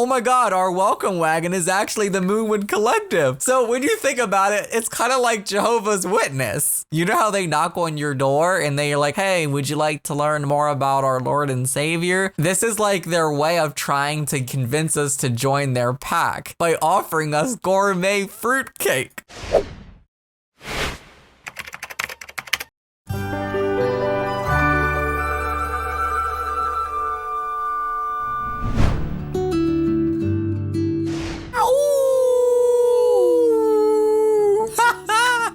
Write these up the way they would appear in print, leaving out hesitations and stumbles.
my God, our welcome wagon is actually the Moonwood Collective. So when you think about it, it's kind of like Jehovah's Witness. You know how they knock on your door and they're like, hey, would you like to learn more about our Lord and Savior? This is like their way of trying to convince us to join their pack by offering us gourmet fruitcake.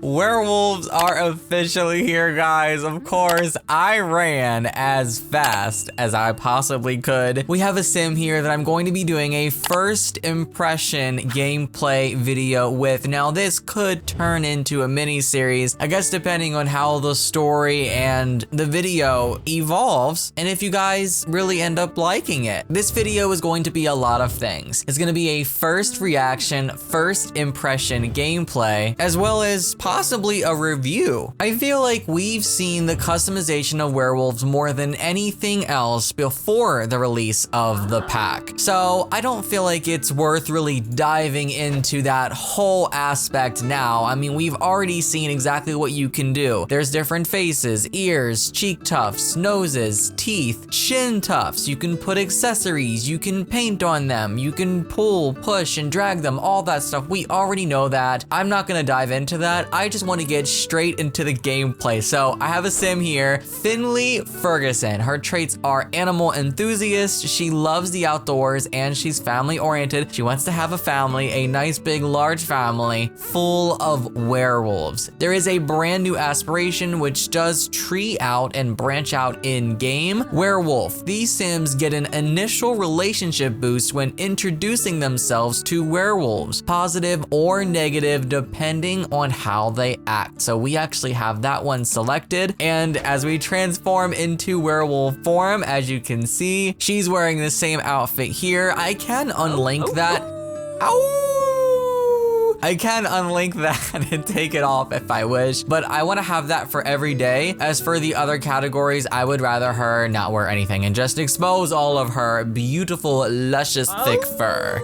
Werewolves are officially here, guys. Of course, I ran as fast as I possibly could. We have a sim here that I'm going to be doing a first impression gameplay video with. Now, this could turn into a mini series, I guess, depending on how the story and the video evolves, and if you guys really end up liking it. This video is going to be a lot of things. It's going to be a first reaction, first impression gameplay, as well as possibly a review. I feel like we've seen the customization of werewolves more than anything else before the release of the pack. So I don't feel like it's worth really diving into that whole aspect now. I mean, we've already seen exactly what you can do. There's different faces, ears, cheek tufts, noses, teeth, chin tufts. You can put accessories, you can paint on them, you can pull, push, and drag them, all that stuff. We already know that. I'm not gonna dive into that. I just want to get straight into the gameplay. So I have a sim here, Finley Ferguson. Her traits are animal enthusiast. She loves the outdoors and she's family oriented. She wants to have a family, a nice big large family full of werewolves. There is a brand new aspiration which does tree out and branch out in game. Werewolf. These sims get an initial relationship boost when introducing themselves to werewolves, positive or negative depending on how they act. So we actually have that one selected, and as we transform into werewolf form, as you can see, she's wearing the same outfit here. I can unlink that. Ow! I can unlink that and take it off if I wish, but I want to have that for every day. As for the other categories, I would rather her not wear anything and just expose all of her beautiful, luscious, thick fur.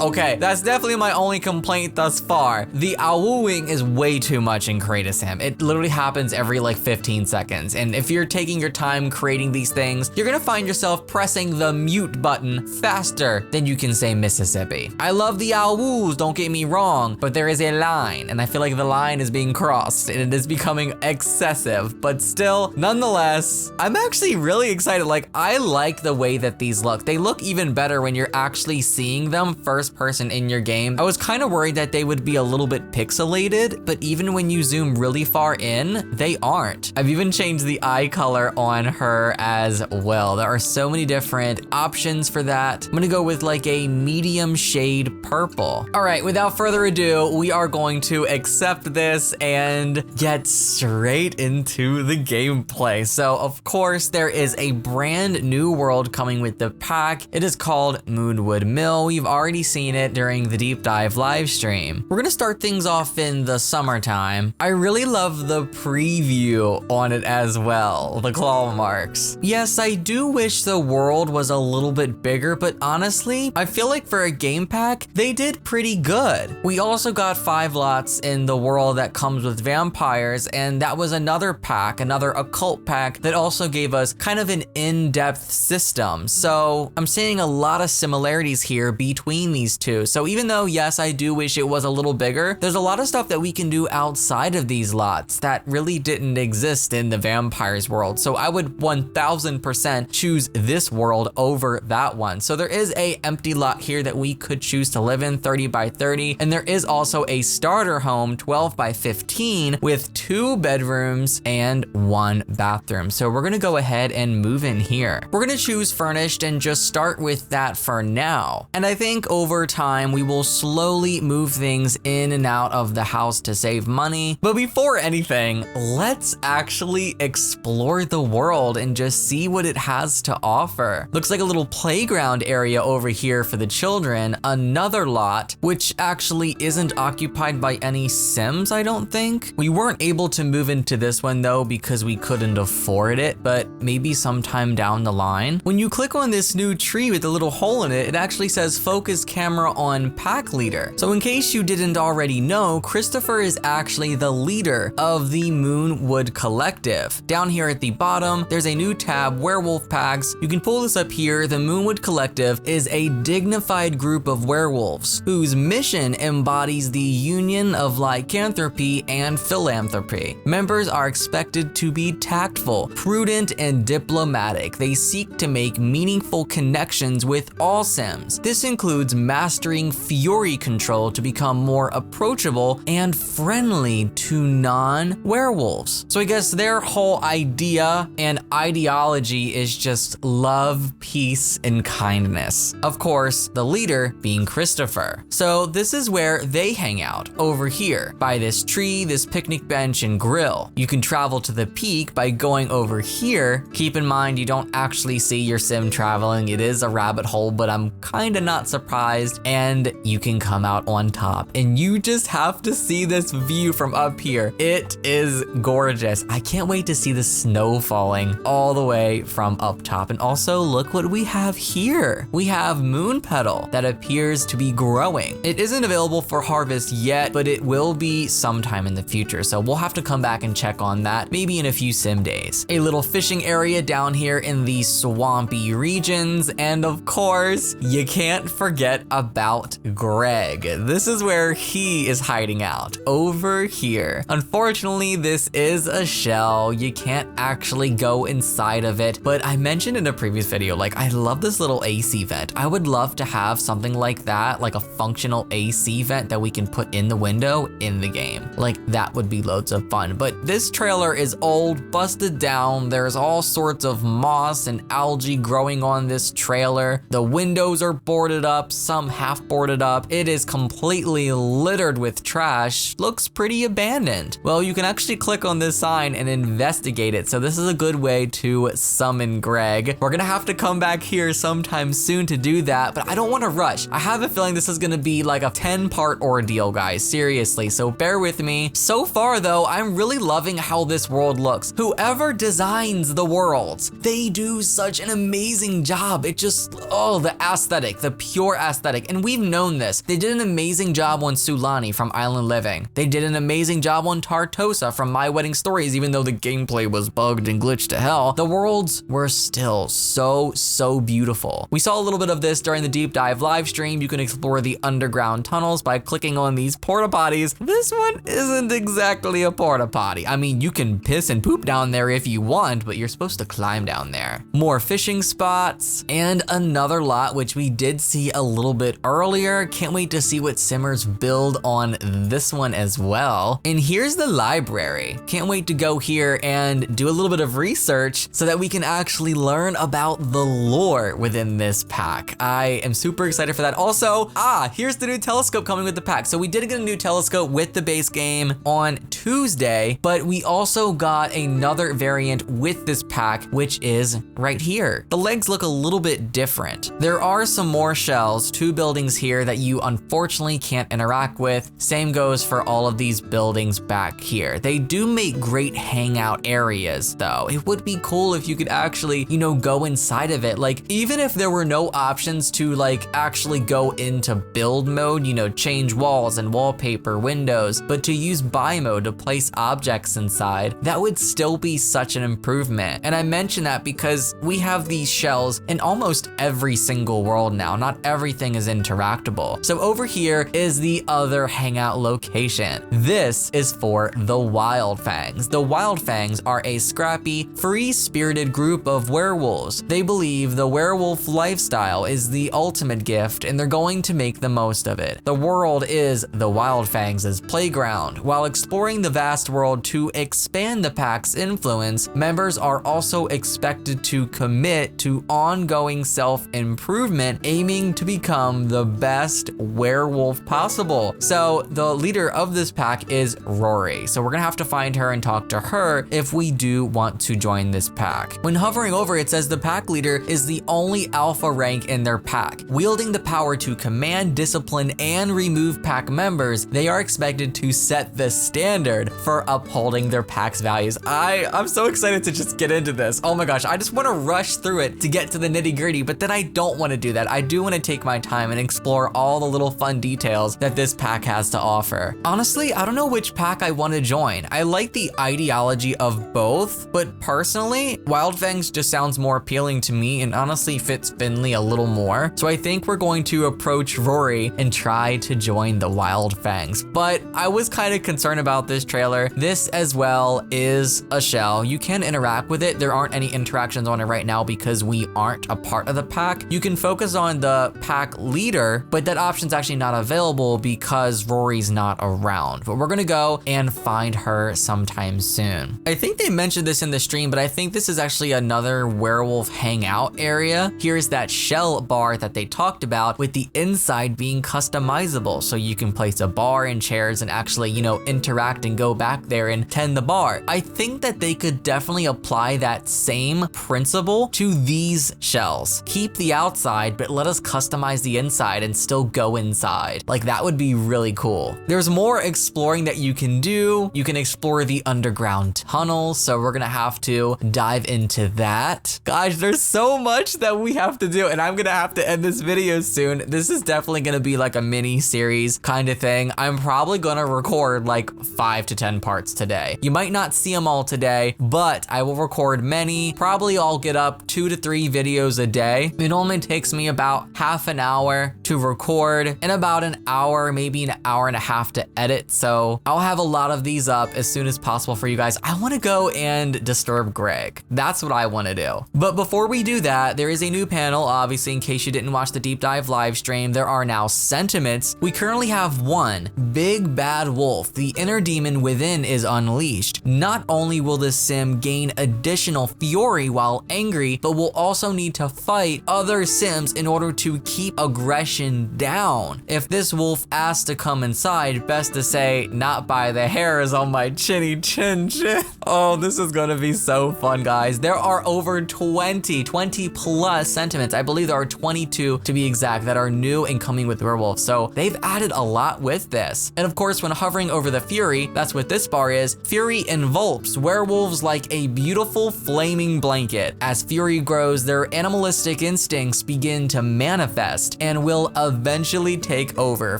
Okay, that's definitely my only complaint thus far. The awooing is way too much in Create a Sim. It literally happens every like 15 seconds. And if you're taking your time creating these things, you're gonna find yourself pressing the mute button faster than you can say Mississippi. I love the awoos, don't get me wrong, but there is a line, and I feel like the line is being crossed and it is becoming excessive. But still, nonetheless, I'm actually really excited. Like, I like the way that these look. They look even better when you're actually seeing them first person in your game. I was kind of worried that they would be a little bit pixelated, but even when you zoom really far in, they aren't. I've even changed the eye color on her as well. There are so many different options for that. I'm gonna go with like a medium shade purple. All right, without further ado, we are going to accept this and get straight into the gameplay. So of course, there is a brand new world coming with the pack. It is called Moonwood Mill. We've already seen it during the deep dive live stream. We're gonna start things off in the summertime. I really love the preview on it as well, the claw marks. Yes, I do wish the world was a little bit bigger, but honestly, I feel like for a game pack, they did pretty good. We also got 5 lots in the world that comes with vampires, and that was another pack, another occult pack that also gave us kind of an in-depth system. So I'm seeing a lot of similarities here between these two. So even though, yes, I do wish it was a little bigger, there's a lot of stuff that we can do outside of these lots that really didn't exist in the vampires world. So I would 1000% choose this world over that one. So there is a empty lot here that we could choose to live in, 30 by 30. And there is also a starter home, 12 by 15 with 2 bedrooms and 1 bathroom. So we're gonna go ahead and move in here. We're gonna choose furnished and just start with that for now. And I think over over time, we will slowly move things in and out of the house to save money. But before anything, let's actually explore the world and just see what it has to offer. Looks like a little playground area over here for the children, another lot, which actually isn't occupied by any Sims, I don't think. We weren't able to move into this one though because we couldn't afford it, but maybe sometime down the line. When you click on this new tree with a little hole in it, it actually says focus camera on pack leader. So in case you didn't already know, Christopher is actually the leader of the Moonwood Collective. Down here at the bottom, there's a new tab, Werewolf Packs. You can pull this up here. The Moonwood Collective is a dignified group of werewolves whose mission embodies the union of lycanthropy and philanthropy. Members are expected to be tactful, prudent, and diplomatic. They seek to make meaningful connections with all Sims. This includes mastering fury control to become more approachable and friendly to non-werewolves. So I guess their whole idea and ideology is just love, peace, and kindness. Of course, the leader being Christopher. So this is where they hang out, over here, by this tree, this picnic bench, and grill. You can travel to the peak by going over here. Keep in mind, you don't actually see your sim traveling. It is a rabbit hole, but I'm kinda not surprised. And you can come out on top. And you just have to see this view from up here. It is gorgeous. I can't wait to see the snow falling all the way from up top. And also, look what we have here. We have moon petal that appears to be growing. It isn't available for harvest yet, but it will be sometime in the future. So we'll have to come back and check on that, maybe in a few sim days. A little fishing area down here in the swampy regions. And of course, you can't forget about Greg. This is where he is hiding out, over here. Unfortunately, this is a shell. You can't actually go inside of it, but I mentioned in a previous video, like, I love this little AC vent. I would love to have something like that, like a functional AC vent that we can put in the window in the game. Like, that would be loads of fun. But this trailer is old, busted down. There's all sorts of moss and algae growing on this trailer. The windows are boarded up, some half boarded up. It is completely littered with trash. Looks pretty abandoned. Well, you can actually click on this sign and investigate it. So this is a good way to summon Greg. We're gonna have to come back here sometime soon to do that, but I don't want to rush. I have a feeling this is gonna be like a 10-part ordeal, guys, seriously, so bear with me. So far though, I'm really loving how this world looks. Whoever designs the worlds, they do such an amazing job. It just, oh, the aesthetic, the pure aesthetic, and we've known this. They did an amazing job on Sulani from Island Living. They did an amazing job on Tartosa from My Wedding Stories, even though the gameplay was bugged and glitched to hell. The worlds were still so beautiful. We saw a little bit of this during the deep dive live stream. You can explore the underground tunnels by clicking on these porta potties. This one isn't exactly a porta potty. I mean, you can piss and poop down there if you want, but you're supposed to climb down there. More fishing spots and another lot, which we did see a little bit earlier. Can't wait to see what Simmers build on this one as well. And here's the library. Can't wait to go here and do a little bit of research so that we can actually learn about the lore within this pack. I am super excited for that. Also, here's the new telescope coming with the pack. So we did get a new telescope with the base game on Tuesday, but we also got another variant with this pack, which is right here. The legs look a little bit different. There are some more shells, 2 buildings here that you unfortunately can't interact with. Same goes for all of these buildings back here. They do make great hangout areas though. It would be cool if you could actually, you know, go inside of it. Like, even if there were no options to like actually go into build mode, you know, change walls and wallpaper, windows, but to use buy mode to place objects inside, that would still be such an improvement. And I mention that because we have these shells in almost every single world now. Not everything is interactable. So over here is the other hangout location. This is for the Wild Fangs. The Wild Fangs are a scrappy, free-spirited group of werewolves. They believe the werewolf lifestyle is the ultimate gift and they're going to make the most of it. The world is the Wild Fangs' playground. While exploring the vast world to expand the pack's influence, members are also expected to commit to ongoing self-improvement, aiming to become become the best werewolf possible. So the leader of this pack is Rory. So we're gonna have to find her and talk to her if we do want to join this pack. When hovering over, it says the pack leader is the only alpha rank in their pack. Wielding the power to command, discipline, and remove pack members, they are expected to set the standard for upholding their pack's values. I'm so excited to just get into this. Oh my gosh, I just want to rush through it to get to the nitty-gritty, but then I don't want to do that. I do want to take my time and explore all the little fun details that this pack has to offer. Honestly, I don't know which pack I want to join. I like the ideology of both, but personally, Wild Fangs just sounds more appealing to me and honestly fits Finley a little more. So I think we're going to approach Rory and try to join the Wild Fangs. But I was kind of concerned about this trailer. This as well is a shell. You can interact with it. There aren't any interactions on it right now because we aren't a part of the pack. You can focus on the pack leader, but that option's actually not available because Rory's not around. But we're gonna go and find her sometime soon. I think they mentioned this in the stream, but I think this is actually another werewolf hangout area. Here's that shell bar that they talked about with the inside being customizable. So you can place a bar and chairs and actually, you know, interact and go back there and tend the bar. I think that they could definitely apply that same principle to these shells. Keep the outside, but let us customize the inside and still go inside. Like that would be really cool. There's more exploring that you can do. You can explore the underground tunnels. So we're gonna have to dive into that. Gosh, there's so much that we have to do and I'm gonna have to end this video soon. This is definitely gonna be like a mini series kind of thing. I'm probably gonna record like 5 to 10 parts today. You might not see them all today, but I will record many. Probably I'll get up 2 to 3 videos a day. It only takes me about half an hour to record and about an hour, maybe an hour and a half to edit. So I'll have a lot of these up as soon as possible for you guys. I wanna go and disturb Greg. That's what I wanna do. But before we do that, there is a new panel, obviously, in case you didn't watch the deep dive live stream. There are now sentiments. We currently have one, Big Bad Wolf. The inner demon within is unleashed. Not only will this sim gain additional fury while angry, but will also need to fight other sims in order to keep aggression down. If this wolf asks to come inside, best to say, not by the hairs on my chinny chin chin. Oh, this is gonna be so fun, guys. There are over 20 plus sentiments. I believe there are 22 to be exact that are new and coming with Werewolves. So they've added a lot with this. And of course, when hovering over the Fury, that's what this bar is. Fury envelopes werewolves like a beautiful flaming blanket. As Fury grows, their animalistic instincts begin to manifest and will eventually take over.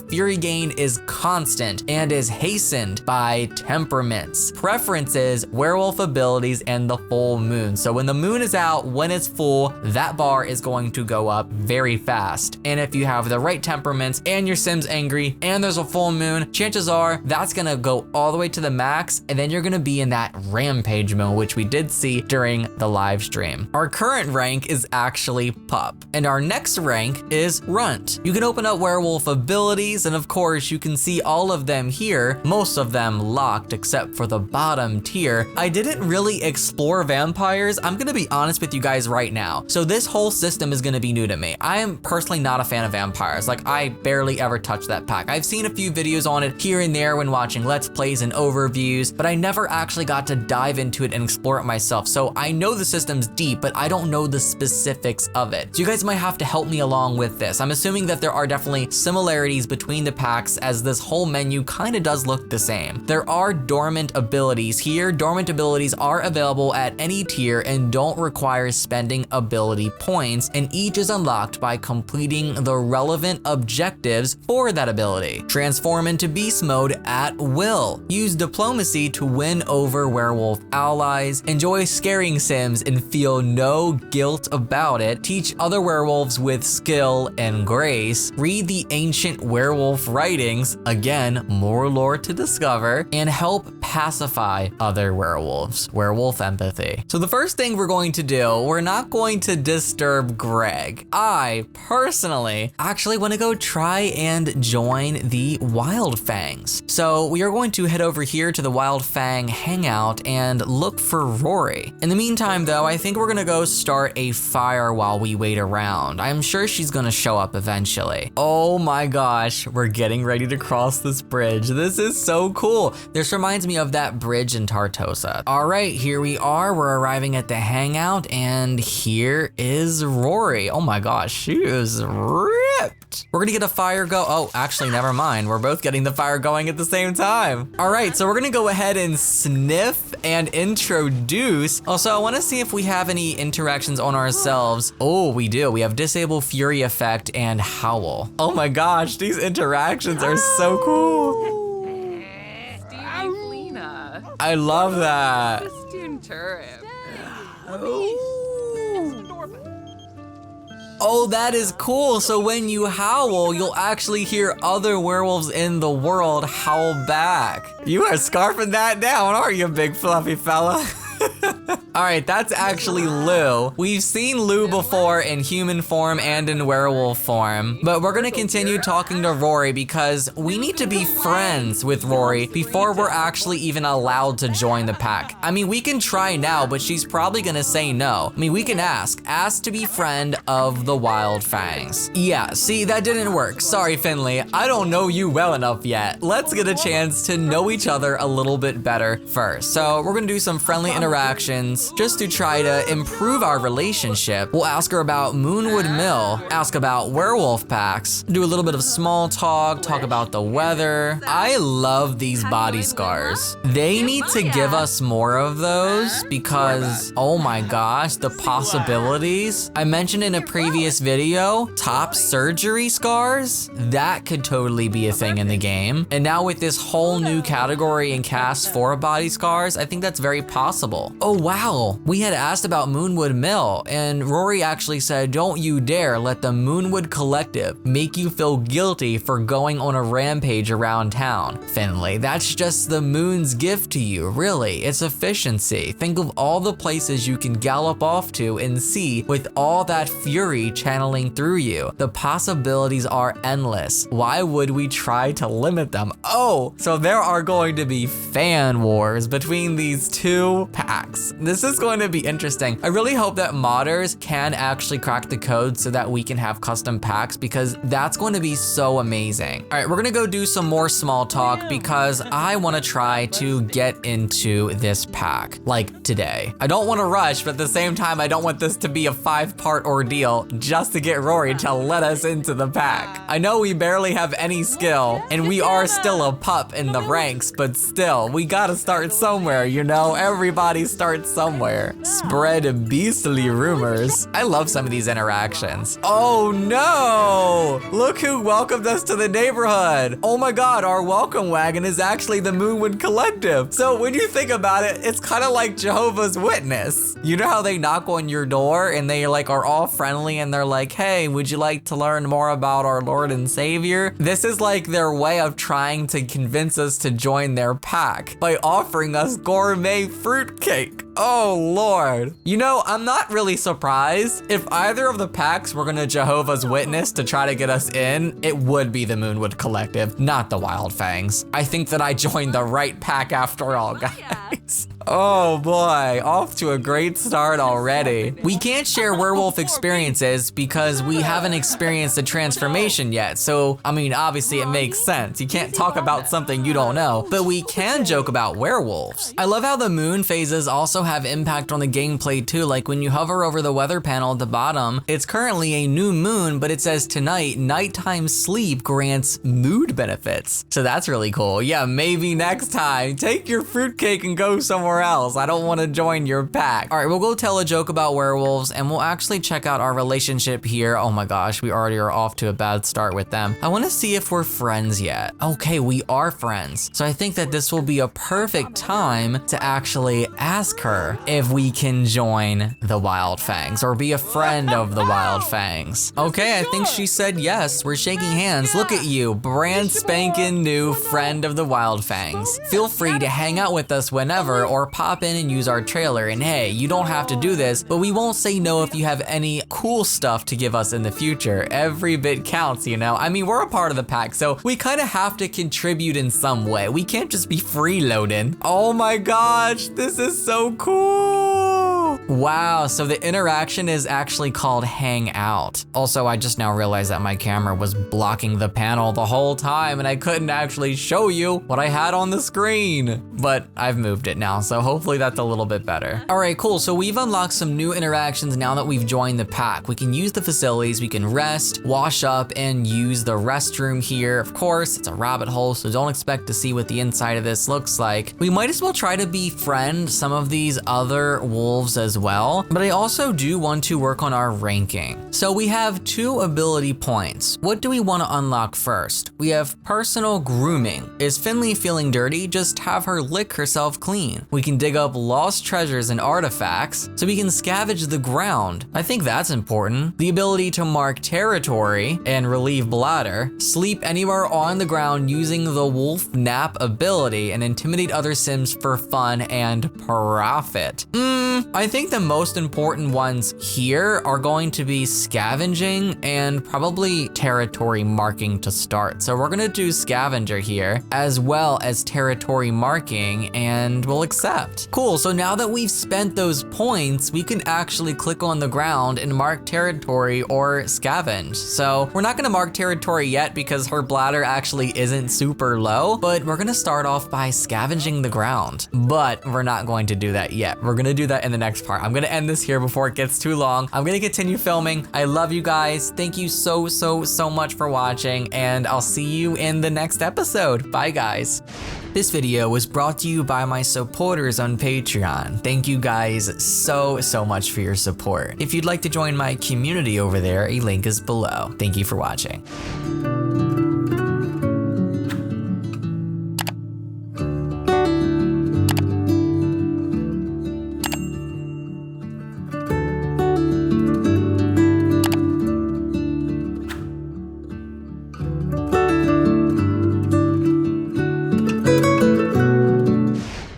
Fury gain is constant and is hastened by temperaments, preferences, werewolf abilities, and the full moon. So when the moon is out, when it's full, that bar is going to go up very fast. And if you have the right temperaments and your sim's angry and there's a full moon, chances are that's gonna go all the way to the max, and then you're gonna be in that rampage mode, which we did see during the live stream. Our current rank is actually Pup, and our next rank is Runt. You can open up werewolf abilities, and of course you can see all of them here, most of them locked except for the bottom tier. I didn't really explore vampires. I'm gonna be honest with you guys right now. So this whole system is gonna be new to me. I am personally not a fan of vampires. Like, I barely ever touch that pack. I've seen a few videos on it here and there when watching Let's Plays and overviews, but I never actually got to dive into it and explore it myself. So I know the system's deep, but I don't know the specifics of it. So you guys might have to help me along with this. I'm assuming that there are definitely similarities between the packs, as this whole menu kind of does look the same. There are dormant abilities here. Dormant abilities are available at any tier and don't require spending ability points, and each is unlocked by completing the relevant objectives for that ability. Transform into beast mode at will. Use diplomacy to win over werewolf allies. Enjoy scaring sims and feel no guilt about it. Teach other werewolves with skill and grace. Read the ancient werewolf writings. Again, more lore to discover. And help pacify other werewolves. Werewolf empathy. So the first thing we're going to do, we're not going to disturb Greg. I personally actually want to go try and join the Wild Fangs. So we are going to head over here to the Wild Fang hangout and look for Rory. In the meantime though, I think we're gonna go start a fire while we wait around. I'm sure she's gonna show up eventually. Oh my gosh, we're getting ready to cross this bridge. This is so cool. This reminds me of that bridge in Tartosa. All right, here we are. We're arriving at the hangout, and here is Rory. Oh my gosh, she is ripped. We're gonna get a fire go. Oh, actually, never mind. We're both getting the fire going at the same time. All right, so we're gonna go ahead and sniff and introduce. Also, I wanna see if we have any interactions on ourselves. Oh, we do. We have disable fury effect and howl. Oh my gosh, these interactions are so cool. Stevie Lena. I love that. Student Turip. Oh, that is cool. So when you howl, you'll actually hear other werewolves in the world howl back. You are scarfing that down, aren't you, big fluffy fella? All right, that's actually Lou. We've seen Lou before in human form and in werewolf form, but we're gonna continue talking to Rory because we need to be friends with Rory before we're actually even allowed to join the pack. I mean, we can try now, but she's probably gonna say no. I mean, we can ask to be friend of the Wild Fangs. Yeah, see, that didn't work. Sorry, Finley. I don't know you well enough yet. Let's get a chance to know each other a little bit better first. So we're gonna do some friendly interactions just to try to improve our relationship. We'll ask her about Moonwood Mill, ask about werewolf packs, do a little bit of small talk about the weather. I love these body scars. They need to give us more of those because, oh my gosh, the possibilities. I mentioned in a previous video, top surgery scars, that could totally be a thing in the game. And now with this whole new category and cast for body scars, I think that's very possible. Oh wow, we had asked about Moonwood Mill, and Rory actually said, don't you dare let the Moonwood Collective make you feel guilty for going on a rampage around town. Finley, that's just the moon's gift to you, really. It's efficiency. Think of all the places you can gallop off to and see with all that fury channeling through you. The possibilities are endless. Why would we try to limit them? Oh, so there are going to be fan wars between these two packs. This is going to be interesting. I really hope that modders can actually crack the code so that we can have custom packs because that's going to be so amazing. All right, we're gonna go do some more small talk because I wanna try to get into this pack, like today. I don't wanna rush, but at the same time, I don't want this to be a 5-part ordeal just to get Rory to let us into the pack. I know we barely have any skill and we are still a pup in the ranks, but still, we gotta start somewhere, you know? Everybody starts somewhere. Spread beastly rumors. I love some of these interactions. Oh no! Look who welcomed us to the neighborhood. Oh my god, our welcome wagon is actually the Moonwood Collective. So when you think about it, it's kind of like Jehovah's Witness. You know how they knock on your door and they like are all friendly and they're like, hey, would you like to learn more about our Lord and Savior? This is like their way of trying to convince us to join their pack by offering us gourmet fruitcake. Oh Lord. You know, I'm not really surprised. If either of the packs were gonna Jehovah's Witness to try to get us in, it would be the Moonwood Collective, not the Wild Fangs. I think that I joined the right pack after all, guys. Oh boy, off to a great start already. We can't share werewolf experiences because we haven't experienced the transformation yet. So, I mean, obviously it makes sense. You can't talk about something you don't know, but we can joke about werewolves. I love how the moon phases also have impact on the gameplay too. Like when you hover over the weather panel at the bottom, it's currently a new moon, but it says tonight, nighttime sleep grants mood benefits. So that's really cool. Yeah, maybe next time, take your fruitcake and go somewhere else. I don't want to join your pack. All right, we'll go tell a joke about werewolves and we'll actually check out our relationship here. Oh my gosh, we already are off to a bad start with them. I want to see if we're friends yet. Okay, we are friends. So I think that this will be a perfect time to actually ask her if we can join the Wild Fangs or be a friend of the Wild Fangs. Okay, I think she said yes. We're shaking hands. Look at you, brand spanking new friend of the Wild Fangs. Feel free to hang out with us whenever or pop in and use our trailer. And hey, you don't have to do this, but we won't say no if you have any cool stuff to give us in the future. Every bit counts, you know? I mean, we're a part of the pack, so we kind of have to contribute in some way. We can't just be freeloading. Oh my gosh, this is so cool. Wow, so the interaction is actually called hang out. Also, I just now realized that my camera was blocking the panel the whole time and I couldn't actually show you what I had on the screen. But I've moved it now, so hopefully that's a little bit better. All right, cool, so we've unlocked some new interactions now that we've joined the pack. We can use the facilities, we can rest, wash up, and use the restroom here. Of course, it's a rabbit hole, so don't expect to see what the inside of this looks like. We might as well try to befriend some of these other wolves as well, but I also do want to work on our ranking. So we have 2 ability points. What do we want to unlock first? We have personal grooming. Is Finley feeling dirty? Just have her lick herself clean. We can dig up lost treasures and artifacts, so we can scavenge the ground. I think that's important. The ability to mark territory and relieve bladder. Sleep anywhere on the ground using the wolf nap ability and intimidate other sims for fun and profit. I think the most important ones here are going to be scavenging and probably territory marking to start. So we're gonna do scavenger here as well as territory marking and we'll accept. Cool, so now that we've spent those points, we can actually click on the ground and mark territory or scavenge. So we're not gonna mark territory yet because her bladder actually isn't super low, but we're gonna start off by scavenging the ground. But we're not going to do that yet. We're gonna do that in the next part. I'm gonna end this here before it gets too long. I'm gonna continue filming. I love you guys. Thank you so much for watching, and I'll see you in the next episode. Bye, guys. This video was brought to you by my supporters on Patreon. Thank you guys so much for your support. If you'd like to join my community over there, a link is below. Thank you for watching.